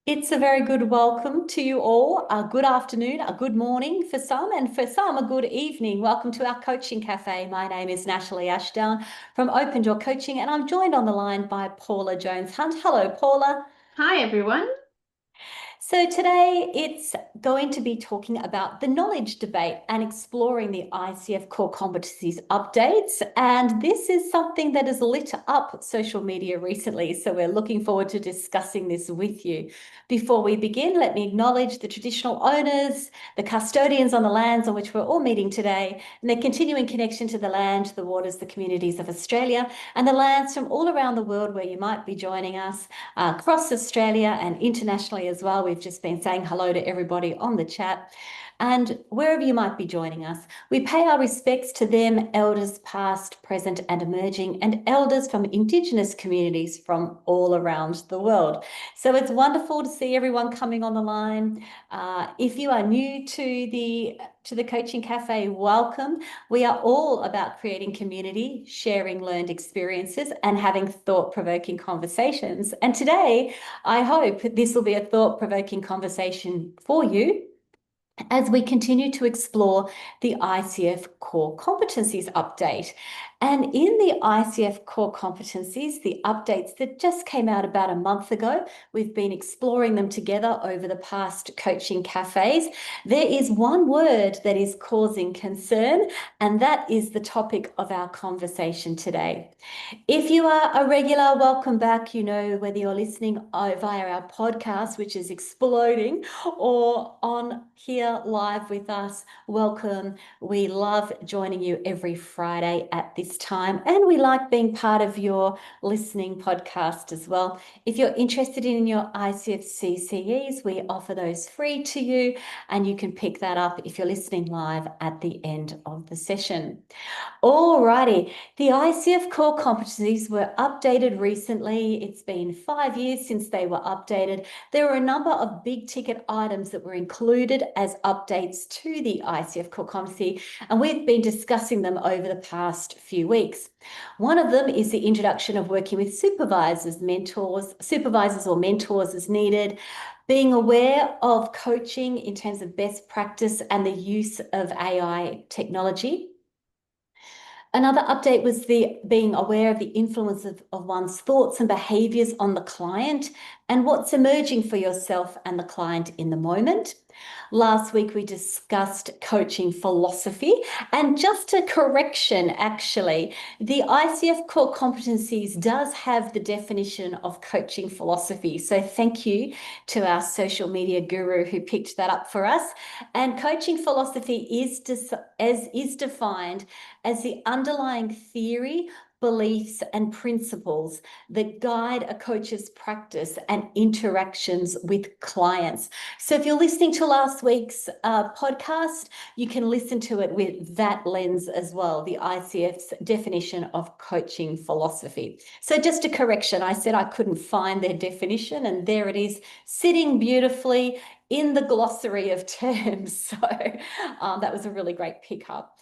It's a very good welcome to you all. A good afternoon, a good morning for some, and for some, a good evening. Welcome to our coaching cafe. My name is Natalie Ashdown from Open Door Coaching, and I'm joined on the line by Paula Jones Hunt. Hello, Paula. Hi, everyone. So today it's going to be talking about the knowledge debate and exploring the ICF Core Competencies updates. And this is something that has lit up social media recently. So we're looking forward to discussing this with you. Before we begin, let me acknowledge the traditional owners, the custodians on the lands on which we're all meeting today, and their continuing connection to the land, the waters, the communities of Australia, and the lands from all around the world where you might be joining us across Australia and internationally as well. We've just been saying hello to everybody on the chat. And wherever you might be joining us, we pay our respects to them, elders past, present, and emerging, and elders from Indigenous communities from all around the world. So it's wonderful to see everyone coming on the line. If you are new to the Coaching Cafe, welcome. We are all about creating community, sharing learned experiences, and having thought-provoking conversations. And today, I hope this will be a thought-provoking conversation for you as we continue to explore the ICF Core Competencies update. And in the ICF Core Competencies, the updates that just came out about a month ago, we've been exploring them together over the past coaching cafes. There is one word that is causing concern, and that is the topic of our conversation today. If you are a regular, welcome back. You know, whether you're listening via our podcast, which is exploding, or on here live with us, welcome. We love joining you every Friday at this time, and we like being part of your listening podcast as well. If you're interested in your ICF CCEs, we offer those free to you, and you can pick that up if you're listening live at the end of the session. Alrighty, the ICF Core Competencies were updated recently. It's been 5 years since they were updated. There were a number of big ticket items that were included as updates to the ICF Core Competency, and we've been discussing them over the past few weeks. One of them is the introduction of working with supervisors or mentors as needed, being aware of coaching in terms of best practice and the use of AI technology. Another update was the being aware of the influence of one's thoughts and behaviors on the client and what's emerging for yourself and the client in the moment. Last week, we discussed coaching philosophy, and just a correction, actually, the ICF Core Competencies does have the definition of coaching philosophy. So thank you to our social media guru who picked that up for us. And coaching philosophy is defined as the underlying theory, beliefs, and principles that guide a coach's practice and interactions with clients. So if you're listening to last week's podcast, you can listen to it with that lens as well, the ICF's definition of coaching philosophy. So just a correction, I said I couldn't find their definition, and there it is, sitting beautifully in the glossary of terms. So that was a really great pickup.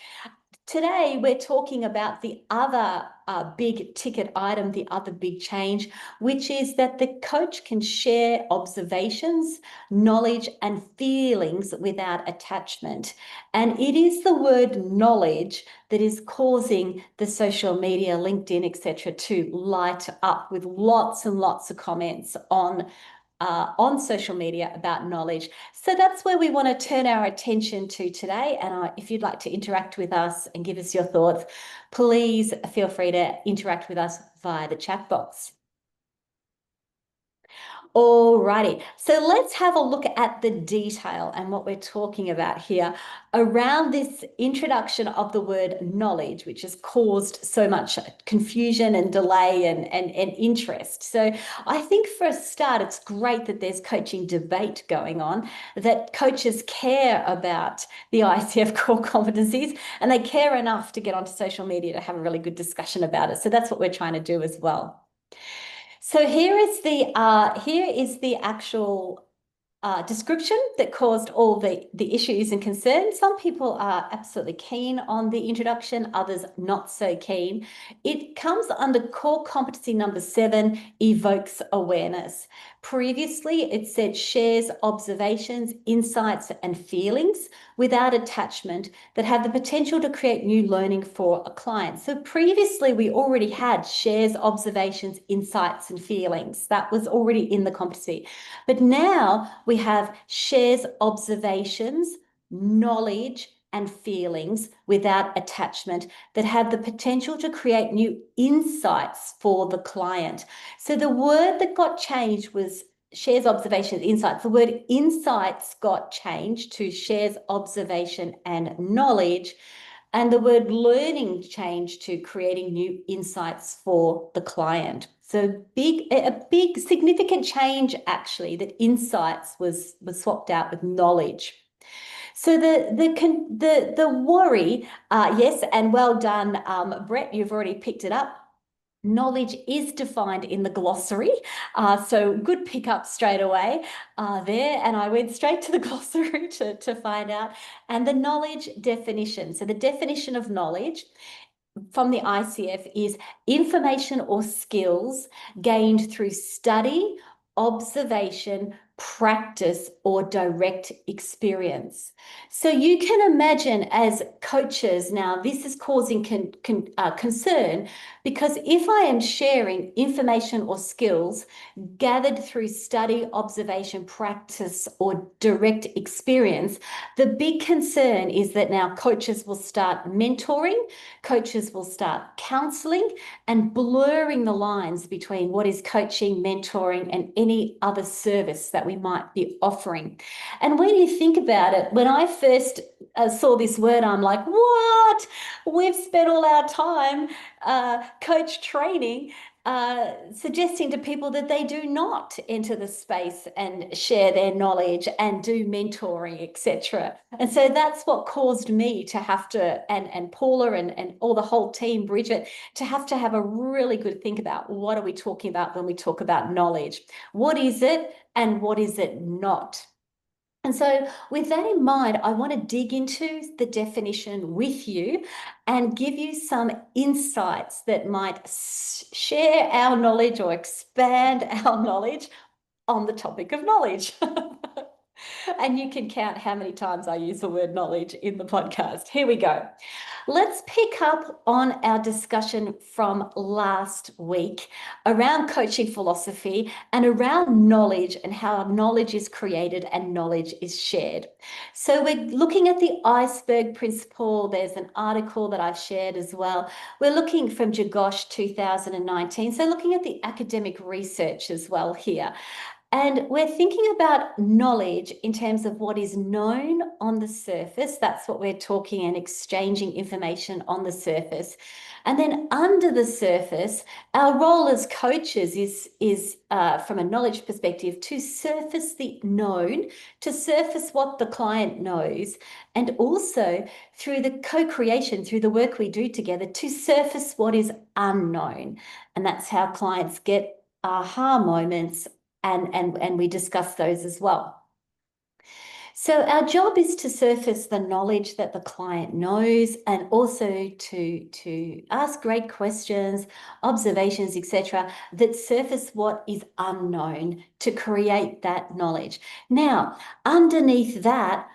Today, we're talking about the other big ticket item, the other big change, which is that the coach can share observations, knowledge, and feelings without attachment. And it is the word knowledge that is causing the social media, LinkedIn, etc., to light up with lots and lots of comments on social media about knowledge. So that's where we want to turn our attention to today. And if you'd like to interact with us and give us your thoughts, please feel free to interact with us via the chat box. Alrighty, so let's have a look at the detail and what we're talking about here around this introduction of the word knowledge, which has caused so much confusion and delay and interest. So I think for a start, it's great that there's coaching debate going on, that coaches care about the ICF core competencies, and they care enough to get onto social media to have a really good discussion about it. So that's what we're trying to do as well. So here is the actual description that caused all the issues and concerns. Some people are absolutely keen on the introduction, others not so keen. It comes under core competency number 7, evokes awareness. Previously, it said shares observations, insights, and feelings without attachment that have the potential to create new learning for a client. So previously, we already had shares observations, insights, and feelings. That was already in the competency. But now we have shares observations, knowledge, and feelings without attachment that have the potential to create new insights for the client. So the word that got changed was shares observation insights. The word insights got changed to shares observation and knowledge, and the word learning changed to creating new insights for the client. So a big significant change actually, that insights was swapped out with knowledge. So the worry, yes, and well done, Brett, you've already picked it up. Knowledge is defined in the glossary, so good pick up straight away there. And I went straight to the glossary to find out. And the knowledge definition. So the definition of knowledge from the ICF is information or skills gained through study, observation, practice, or direct experience. So you can imagine as coaches now, this is causing concern, because if I am sharing information or skills gathered through study, observation, practice, or direct experience, the big concern is that now coaches will start mentoring, coaches will start counseling, and blurring the lines between what is coaching, mentoring, and any other service that we might be offering. And when you think about it, when I first saw this word, I'm like, what? We've spent all our time coach training, suggesting to people that they do not enter the space and share their knowledge and do mentoring, etc. And so that's what caused me to have to, and Paula and all the whole team, Bridget, to have a really good think about what are we talking about when we talk about knowledge? What is it and what is it not? And so with that in mind, I want to dig into the definition with you and give you some insights that might share our knowledge or expand our knowledge on the topic of knowledge. And you can count how many times I use the word knowledge in the podcast. Here we go. Let's pick up on our discussion from last week around coaching philosophy and around knowledge and how knowledge is created and knowledge is shared. So we're looking at the iceberg principle. There's an article that I've shared as well. We're looking from Jagosh 2019. So looking at the academic research as well here. And we're thinking about knowledge in terms of what is known on the surface. That's what we're talking and exchanging information on the surface. And then under the surface, our role as coaches is from a knowledge perspective, to surface the known, to surface what the client knows, and also through the co-creation, through the work we do together, to surface what is unknown. And that's how clients get aha moments, and we discuss those as well. So our job is to surface the knowledge that the client knows, and also to ask great questions, observations, etc., that surface what is unknown to create that knowledge. Now, underneath that,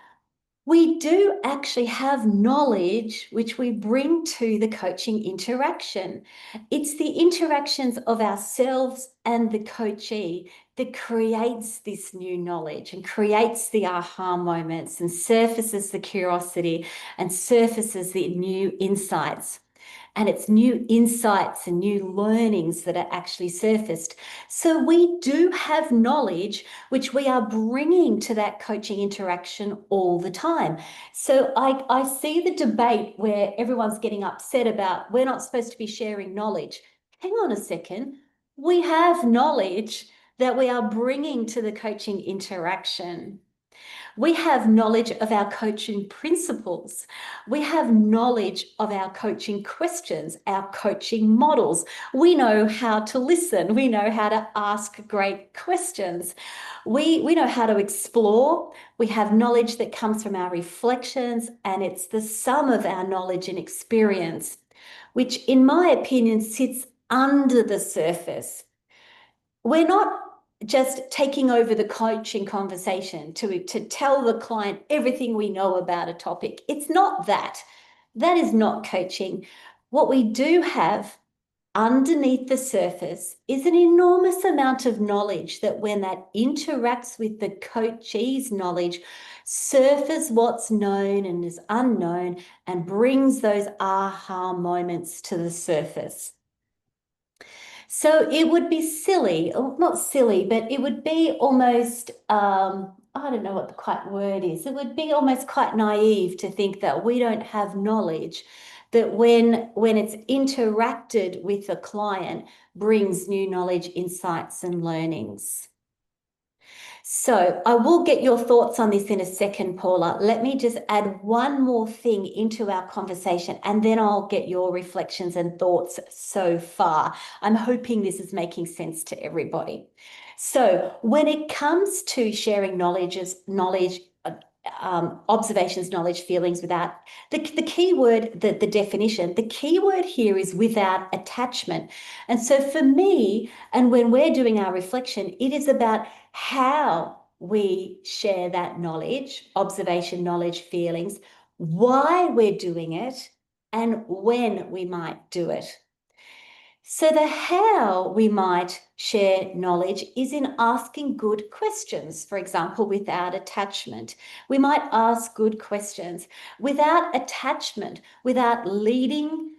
we do actually have knowledge which we bring to the coaching interaction. It's the interactions of ourselves and the coachee that creates this new knowledge and creates the aha moments and surfaces the curiosity and surfaces the new insights. And it's new insights and new learnings that are actually surfaced. So we do have knowledge which we are bringing to that coaching interaction all the time. So I see the debate where everyone's getting upset about we're not supposed to be sharing knowledge. Hang on a second. We have knowledge that we are bringing to the coaching interaction. We have knowledge of our coaching principles. We have knowledge of our coaching questions, our coaching models. We know how to listen. We know how to ask great questions. We know how to explore. We have knowledge that comes from our reflections, and it's the sum of our knowledge and experience, which, in my opinion, sits under the surface. We're not just taking over the coaching conversation to tell the client everything we know about a topic. It's not that. That is not coaching. What we do have underneath the surface is an enormous amount of knowledge that, when that interacts with the coachee's knowledge, surfaces what's known and is unknown and brings those aha moments to the surface. So it would be silly, or not silly, but it would be almost, I don't know what the quite word is. It would be almost quite naive to think that we don't have knowledge that when it's interacted with a client brings new knowledge, insights, and learnings. So I will get your thoughts on this in a second, Paula. Let me just add one more thing into our conversation, and then I'll get your reflections and thoughts so far. I'm hoping this is making sense to everybody. So when it comes to sharing observations, knowledge, feelings without the key word, the definition, the key word here is without attachment. And so for me, and when we're doing our reflection, it is about how we share that knowledge, observation, knowledge, feelings, why we're doing it, and when we might do it. So the how we might share knowledge is in asking good questions, for example, without attachment. We might ask good questions without attachment, without leading,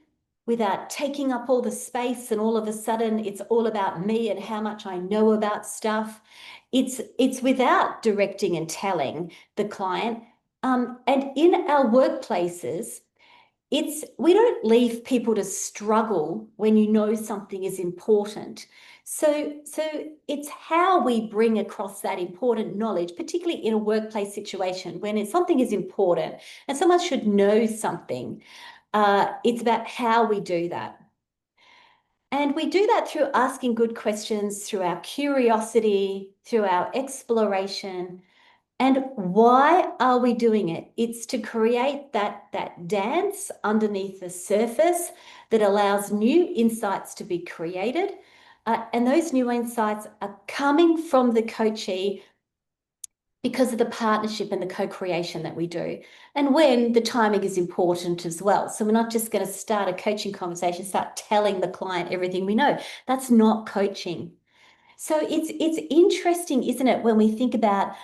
without taking up all the space, and all of a sudden it's all about me and how much I know about stuff. It's without directing and telling the client. And in our workplaces, we don't leave people to struggle when you know something is important. So it's how we bring across that important knowledge, particularly in a workplace situation when something is important and someone should know something. It's about how we do that. And we do that through asking good questions, through our curiosity, through our exploration. And why are we doing it? It's to create that dance underneath the surface that allows new insights to be created. And those new insights are coming from the coachee because of the partnership and the co-creation that we do. And when the timing is important as well. So we're not just going to start a coaching conversation, start telling the client everything we know. That's not coaching. So it's interesting, isn't it, when we think about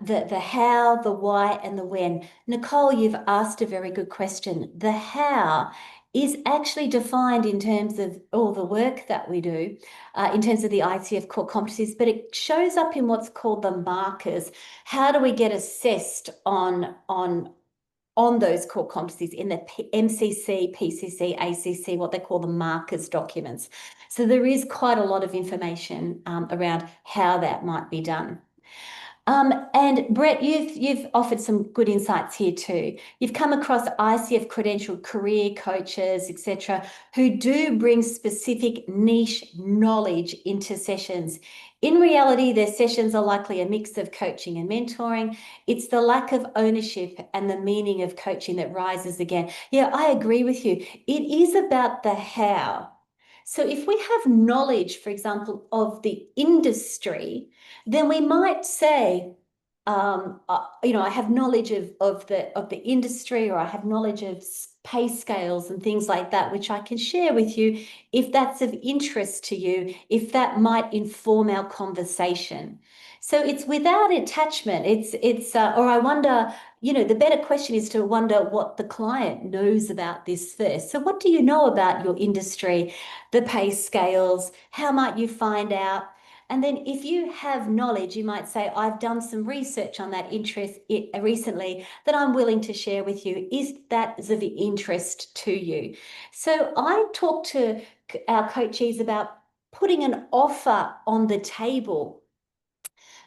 the how, the why, and the when. Nicole, you've asked a very good question. The how is actually defined in terms of all the work that we do, in terms of the ICF Core Competencies, but it shows up in what's called the markers. How do we get assessed on those core competencies in the MCC, PCC, ACC, what they call the markers documents. So there is quite a lot of information around how that might be done. And Brett, you've offered some good insights here too. You've come across ICF credentialed career coaches, etc., who do bring specific niche knowledge into sessions. In reality, their sessions are likely a mix of coaching and mentoring. It's the lack of ownership and the meaning of coaching that rises again. Yeah, I agree with you. It is about the how. So if we have knowledge, for example, of the industry, then we might say, I have knowledge of the industry, or I have knowledge of pay scales and things like that, which I can share with you if that's of interest to you, if that might inform our conversation. So it's without attachment. Or I wonder, the better question is to wonder what the client knows about this first. So what do you know about your industry, the pay scales? How might you find out? And then if you have knowledge, you might say, I've done some research on that interest recently that I'm willing to share with you. Is that of interest to you? So I talk to our coachees about putting an offer on the table.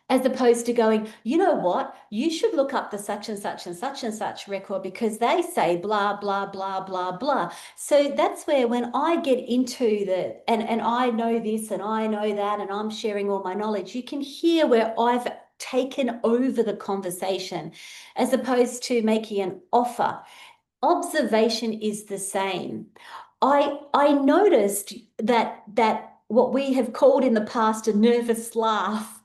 as opposed to going, you know what, you should look up the such and such and such and such record because they say blah, blah, blah, blah, blah. So that's where when I get into and I know this and I know that and I'm sharing all my knowledge, you can hear where I've taken over the conversation as opposed to making an offer. Observation is the same. I noticed that what we have called in the past a nervous laugh.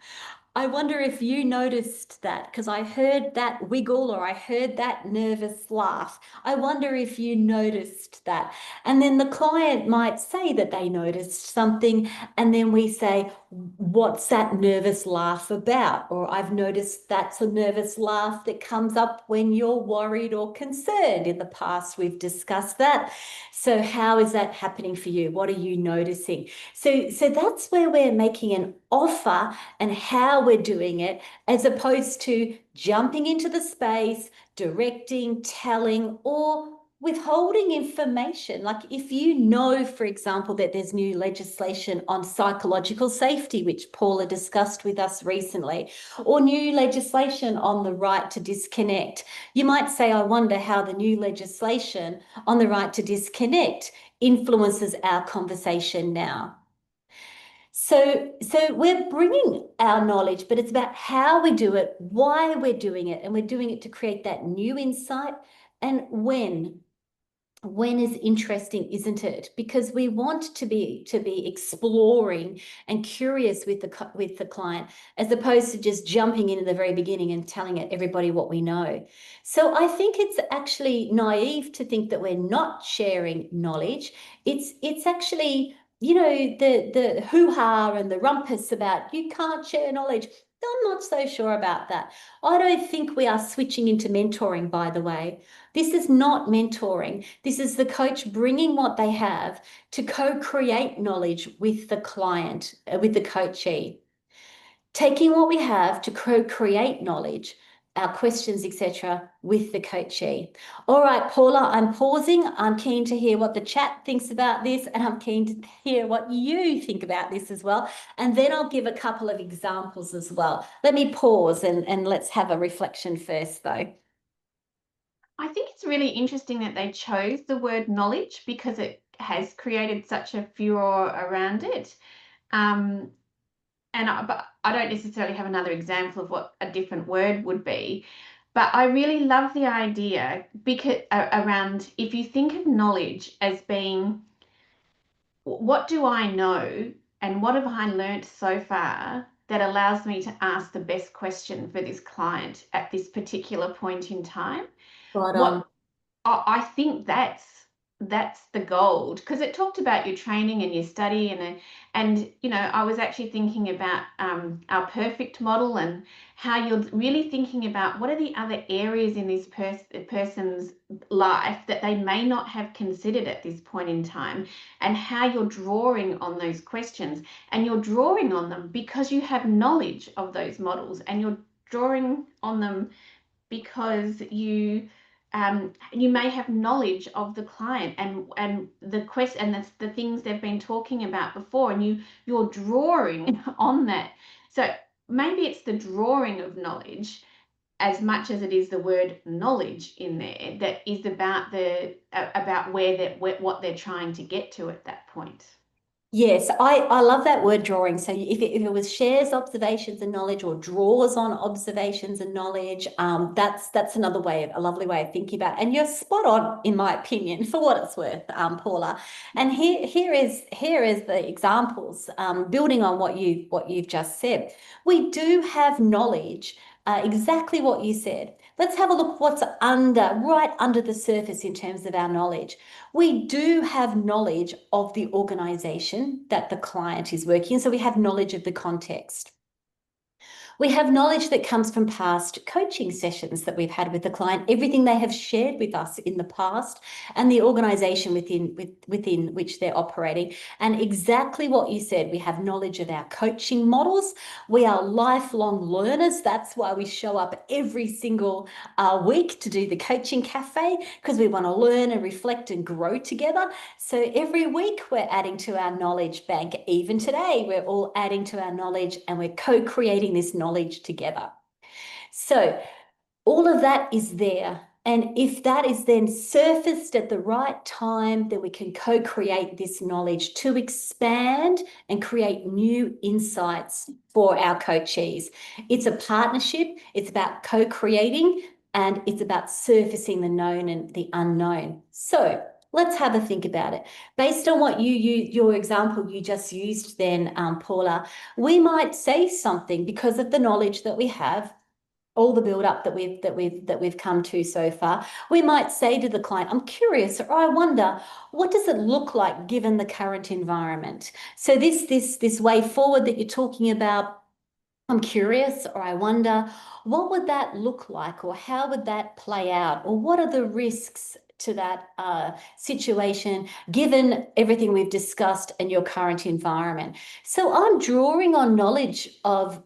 I wonder if you noticed that because I heard that wiggle or I heard that nervous laugh. I wonder if you noticed that. And then the client might say that they noticed something, and then we say, what's that nervous laugh about? Or I've noticed that's a nervous laugh that comes up when you're worried or concerned. In the past, we've discussed that. So, how is that happening for you? What are you noticing? So that's where we're making an offer and how we're doing it, as opposed to jumping into the space, directing, telling, or withholding information. Like if you know, for example, that there's new legislation on psychological safety, which Paula discussed with us recently, or new legislation on the right to disconnect, you might say, I wonder how the new legislation on the right to disconnect influences our conversation now. So we're bringing our knowledge, but it's about how we do it, why we're doing it, and we're doing it to create that new insight. And when is interesting, isn't it? Because we want to be exploring and curious with the client, as opposed to just jumping in at the very beginning and telling everybody what we know. So I think it's actually naive to think that we're not sharing knowledge. It's actually, you know, the hoo-ha and the rumpus about you can't share knowledge. I'm not so sure about that. I don't think we are switching into mentoring, by the way. This is not mentoring. This is the coach bringing what they have to co-create knowledge with the client, with the coachee. Taking what we have to co-create knowledge, our questions, etc., with the coachee. All right, Paula, I'm pausing. I'm keen to hear what the chat thinks about this, and I'm keen to hear what you think about this as well. And then I'll give a couple of examples as well. Let me pause and let's have a reflection first, though. I think it's really interesting that they chose the word knowledge because it has created such a furor around it. But I don't necessarily have another example of what a different word would be. But I really love the idea because around if you think of knowledge as being what do I know and what have I learnt so far that allows me to ask the best question for this client at this particular point in time. Right on. What I think that's the gold because it talked about your training and your study and you know I was actually thinking about our perfect model and how you're really thinking about what are the other areas in this person's life that they may not have considered at this point in time and how you're drawing on those questions and you're drawing on them because you have knowledge of those models and you're drawing on them because you may have knowledge of the client and the quest and the things they've been talking about before and you're drawing on that. So maybe it's the drawing of knowledge as much as it is the word knowledge in there that is about what they're trying to get to at that point. Yes, I love that word drawing. So if it was shares observations and knowledge or draws on observations and knowledge, that's another way, a lovely way of thinking about it. And you're spot on, in my opinion, for what it's worth, Paula. And here is the examples, building on what you've just said. We do have knowledge, exactly what you said. Let's have a look what's right under the surface in terms of our knowledge. We do have knowledge of the organization that the client is working in, so we have knowledge of the context. We have knowledge that comes from past coaching sessions that we've had with the client, everything they have shared with us in the past, and the organization within which they're operating. And exactly what you said, we have knowledge of our coaching models. We are lifelong learners. That's why we show up every single week to do the coaching cafe, because we want to learn and reflect and grow together. So every week we're adding to our knowledge bank. Even today, we're all adding to our knowledge and we're co-creating this knowledge knowledge together. So all of that is there. And if that is then surfaced at the right time, then we can co-create this knowledge to expand and create new insights for our coachees. It's a partnership. It's about co-creating, and it's about surfacing the known and the unknown. So let's have a think about it. Based on what your example you just used then, Paula, we might say something because of the knowledge that we have, all the build up that we've come to so far. We might say to the client, I'm curious, or I wonder, what does it look like given the current environment? So this way forward that you're talking about, I'm curious, or I wonder, what would that look like, or how would that play out, or what are the risks to that situation given everything we've discussed in your current environment? So I'm drawing on knowledge of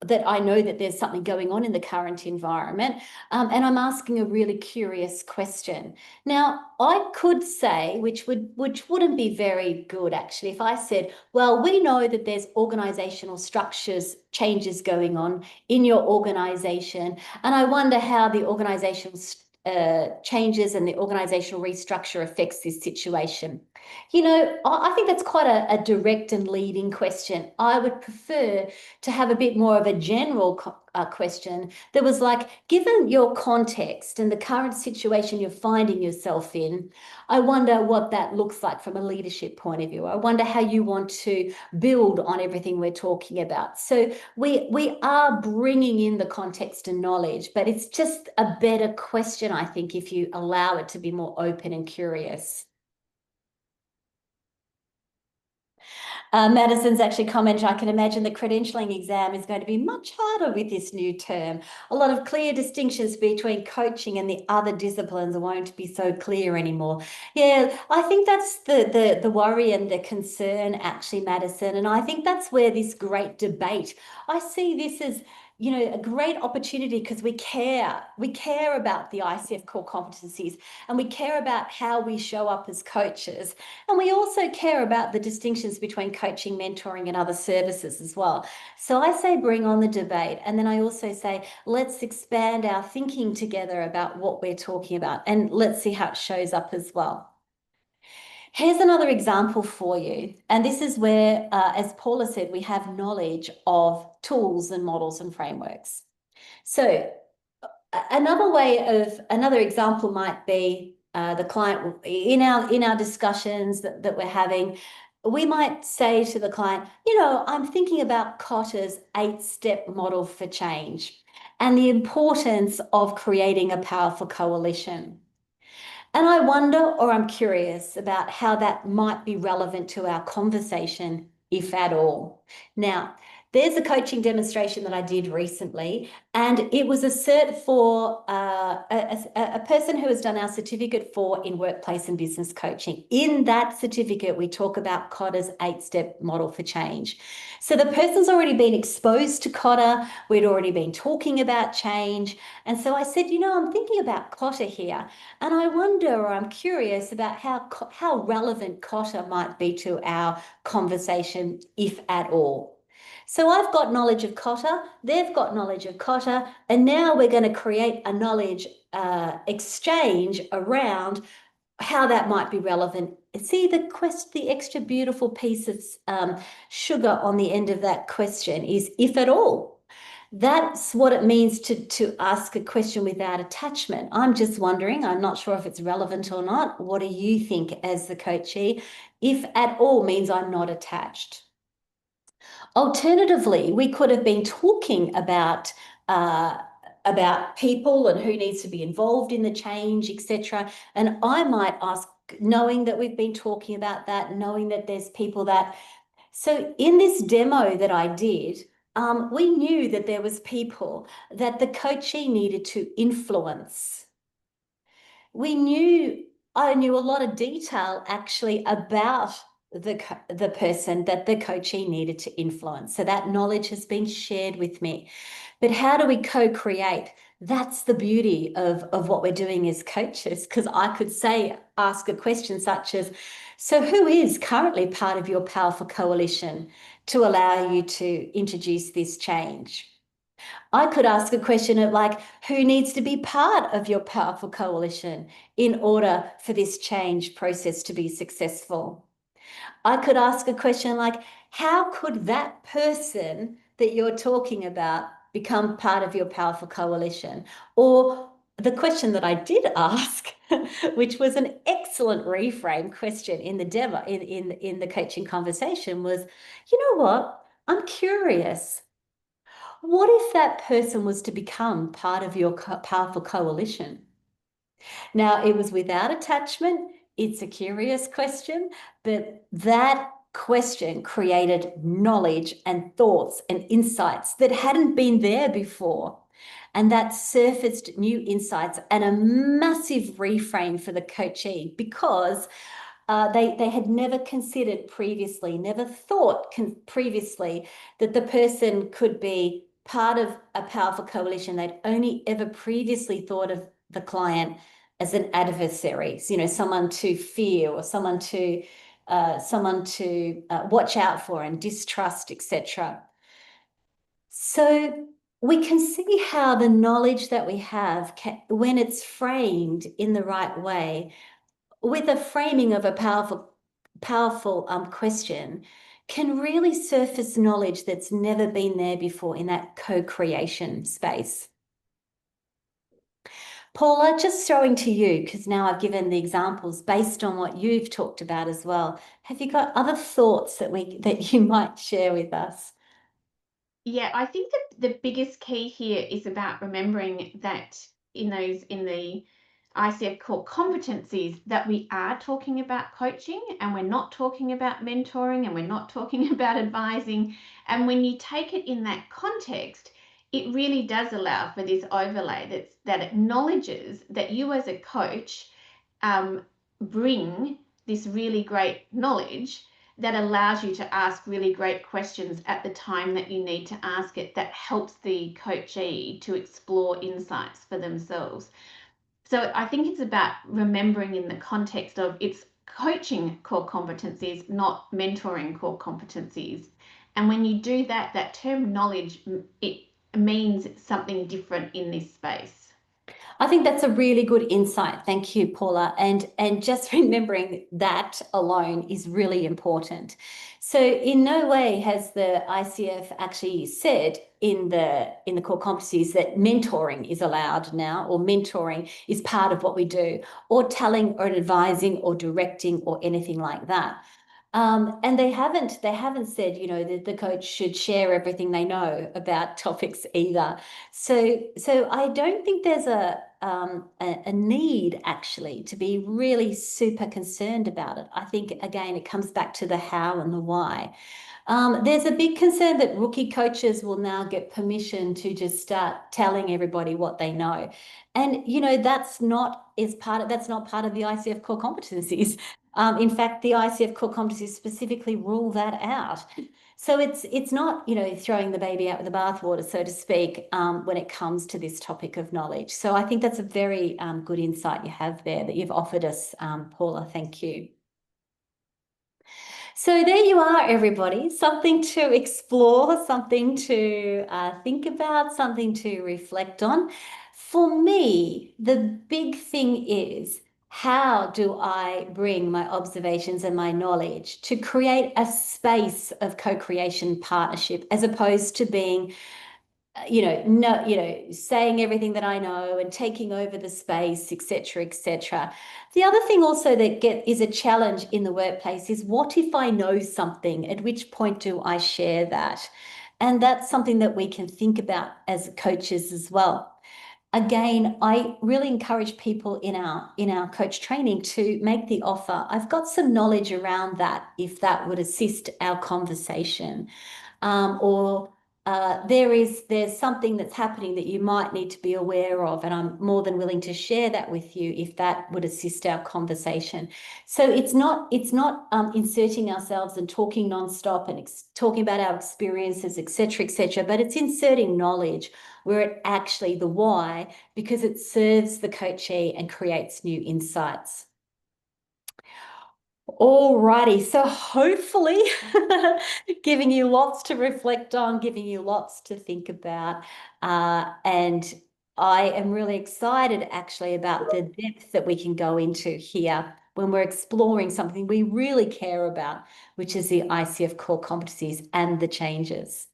that I know that there's something going on in the current environment, and I'm asking a really curious question. Now, I could say, which wouldn't be very good actually, if I said, well, we know that there's organizational structures changes going on in your organization, and I wonder how the organizational changes and the organizational restructure affects this situation. You know, I think that's quite a direct and leading question. I would prefer to have a bit more of a general question that was like, given your context and the current situation you're finding yourself in, I wonder what that looks like from a leadership point of view. I wonder how you want to build on everything we're talking about. So we are bringing in the context and knowledge, but it's just a better question, I think, if you allow it to be more open and curious. Madison's actually commented, I can imagine the credentialing exam is going to be much harder with this new term. A lot of clear distinctions between coaching and the other disciplines won't be so clear anymore. Yeah, I think that's the worry and the concern, actually, Madison. And I think that's where this great debate, I see this as, you know, a great opportunity because we care about the ICF core competencies, and we care about how we show up as coaches. And we also care about the distinctions between coaching, mentoring, and other services as well. So I say bring on the debate. And then I also say, let's expand our thinking together about what we're talking about, and let's see how it shows up as well. Here's another example for you. And this is where, as Paula said, we have knowledge of tools and models and frameworks. So another example might be the client in our discussions that we're having. We might say to the client, you know, I'm thinking about Kotter's 8-step model for change and the importance of creating a powerful coalition. And I wonder, or I'm curious about how that might be relevant to our conversation, if at all. Now, there's a coaching demonstration that I did recently, and it was a cert for a person who has done our certificate in workplace and business coaching. In that certificate, we talk about Kotter's 8-step model for change. So the person's already been exposed to Kotter. We'd already been talking about change. And so I said, you know, I'm thinking about Kotter here, and I wonder, or I'm curious about how relevant Kotter might be to our conversation, if at all. So I've got knowledge of Kotter, they've got knowledge of Kotter, and now we're going to create a knowledge exchange around how that might be relevant. See the extra beautiful piece of sugar on the end of that question is if at all. That's what it means to ask a question without attachment. I'm just wondering, I'm not sure if it's relevant or not. What do you think as the coachee? If at all means I'm not attached. Alternatively, we could have been talking about people and who needs to be involved in the change, etc. And I might ask, knowing that we've been talking about that, knowing that there's people that. So in this demo that I did, we knew that there was people that the coachee needed to influence. I knew a lot of detail actually about the person that the coachee needed to influence. So that knowledge has been shared with me. But how do we co-create? That's the beauty of what we're doing as coaches, because I could ask a question such as, so who is currently part of your powerful coalition to allow you to introduce this change? I could ask a question of like, who needs to be part of your powerful coalition in order for this change process to be successful? I could ask a question like, how could that person that you're talking about become part of your powerful coalition? Or the question that I did ask, which was an excellent reframe question in the demo, in the coaching conversation, was, you know what? I'm curious. What if that person was to become part of your powerful coalition? Now, it was without attachment. It's a curious question, but that question created knowledge and thoughts and insights that hadn't been there before. And that surfaced new insights and a massive reframe for the coachee because they had never considered previously, never thought previously that the person could be part of a powerful coalition. They'd only ever previously thought of the client as an adversary, someone to fear or someone to watch out for and distrust, etc. So we can see how the knowledge that we have, when it's framed in the right way, with a framing of a powerful question, can really surface knowledge that's never been there before in that co-creation space. Paula, just throwing to you, because now I've given the examples based on what you've talked about as well. Have you got other thoughts that you might share with us? Yeah, I think that the biggest key here is about remembering that in the ICF core competencies that we are talking about coaching and we're not talking about mentoring and we're not talking about advising. And when you take it in that context, it really does allow for this overlay that acknowledges that you as a coach bring this really great knowledge that allows you to ask really great questions at the time that you need to ask it, that helps the coachee to explore insights for themselves. So I think it's about remembering in the context of it's coaching core competencies, not mentoring core competencies. And when you do that, that term knowledge, it means something different in this space. I think that's a really good insight. Thank you, Paula. And just remembering that alone is really important. So in no way has the ICF actually said in the core competencies that mentoring is allowed now, or mentoring is part of what we do, or telling or advising or directing or anything like that. And they haven't said, that the coach should share everything they know about topics either. So I don't think there's a need actually to be really super concerned about it. I think again it comes back to the how and the why. There's a big concern that rookie coaches will now get permission to just start telling everybody what they know. And that's not part of the ICF core competencies. In fact, the ICF core competencies specifically rule that out. So it's not, throwing the baby out with the bathwater, so to speak, when it comes to this topic of knowledge. So I think that's a very good insight you have there that you've offered us, Paula. Thank you. So there you are, everybody. Something to explore, something to think about, something to reflect on. For me, the big thing is, how do I bring my observations and my knowledge to create a space of co-creation partnership as opposed to being no, saying everything that I know and taking over the space, etc., etc. The other thing also that is a challenge in the workplace is, what if I know something? At which point do I share that? And that's something that we can think about as coaches as well. Again, I really encourage people in our coach training to make the offer. I've got some knowledge around that if that would assist our conversation, or there's something that's happening that you might need to be aware of, and I'm more than willing to share that with you if that would assist our conversation. So it's not inserting ourselves and talking nonstop and talking about our experiences, etc., but it's inserting knowledge where it actually the why, because it serves the coachee and creates new insights. Alrighty, so hopefully giving you lots to reflect on, giving you lots to think about. And I am really excited actually about the depth that we can go into here when we're exploring something we really care about, which is the ICF core competencies and the changes.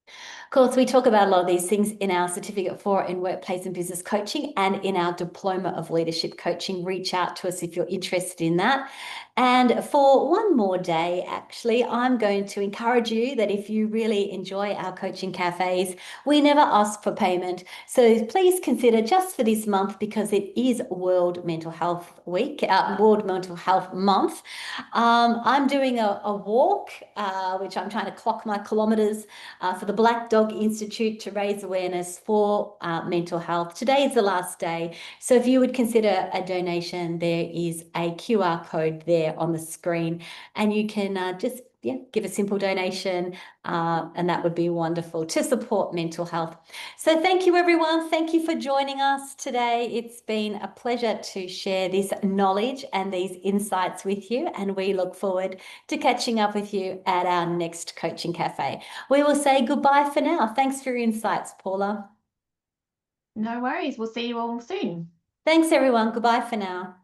Of course, we talk about a lot of these things in our certificate for in workplace and business coaching and in our diploma of leadership coaching. Reach out to us if you're interested in that. And for one more day, actually, I'm going to encourage you that if you really enjoy our coaching cafes, we never ask for payment. So please consider just for this month, because it is World Mental Health Week, World Mental Health Month. I'm doing a walk, which I'm trying to clock my kilometers for the Black Dog Institute to raise awareness for mental health. Today is the last day. So if you would consider a donation, there is a QR code there on the screen, and you can just give a simple donation, and that would be wonderful to support mental health. So thank you, everyone. Thank you for joining us today. It's been a pleasure to share this knowledge and these insights with you, and we look forward to catching up with you at our next coaching cafe. We will say goodbye for now. Thanks for your insights, Paula. No worries. We'll see you all soon. Thanks, everyone. Goodbye for now.